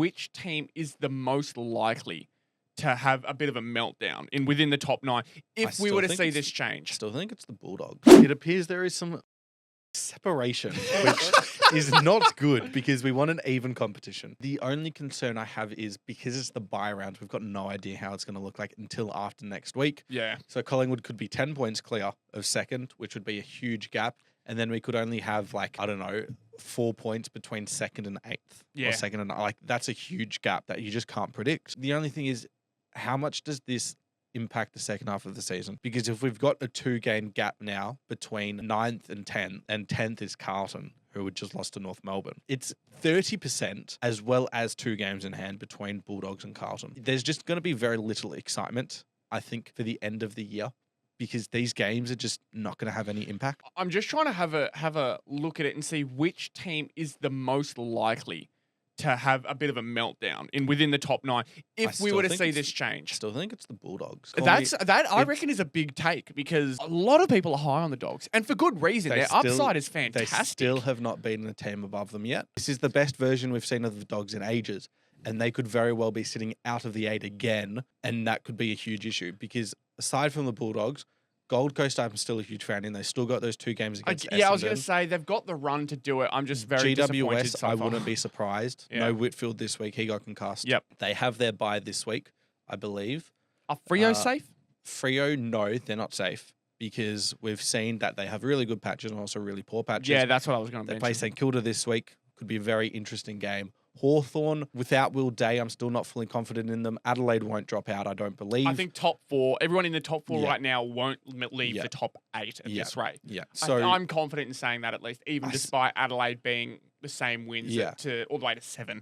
which team is the most likely to have a bit of a meltdown within the top 9 if we were to see this change. I still think it's the Bulldogs. It appears there is some separation, which is not good because we want an even competition. The only concern I have is because it's the bye round, we've got no idea how it's going to look like until after next week. Yeah. So Collingwood could be 10 points clear of second, which would be a huge gap. And then we could only have 4 points between second and eighth. Yeah. Or second and that's a huge gap that you just can't predict. The only thing is, how much does this impact the second half of the season? Because if we've got a 2-game gap now between 9th and 10th, and 10th is Carlton, who had just lost to North Melbourne, it's 30% as well as 2 games in hand between Bulldogs and Carlton. There's just going to be very little excitement, I think, for the end of the year, because these games are just not going to have any impact. I'm just trying to have a look at it and see which team is the most likely to have a bit of a meltdown within the top 9 if we were to see this change. I still think it's the Bulldogs. I reckon is a big take because a lot of people are high on the Dogs and for good reason. Their upside is fantastic. They still have not beaten a team above them yet. This is the best version we've seen of the Dogs in ages, and they could very well be sitting out of the 8 again, and that could be a huge issue because aside from the Bulldogs, Gold Coast, I'm still a huge fan in. They still got those 2 games against Essendon. I was going to say, they've got the run to do it. I'm just very disappointed so far. I wouldn't be surprised. Yeah. No Whitfield this week. He got concussed. Yep. They have their bye this week, I believe. Are Freo safe? Freo, no, they're not safe because we've seen that they have really good patches and also really poor patches. Yeah, that's what I was going to They mention. play St Kilda this week. Could be a very interesting game. Hawthorn, without Will Day, I'm still not fully confident in them. Adelaide won't drop out, I don't believe. I think top 4, everyone in the top 4 right now won't leave Yeah. the top 8 at this rate. Yeah. So I'm confident in saying that at least, even despite Adelaide being the same wins Yeah. to all the way to 7.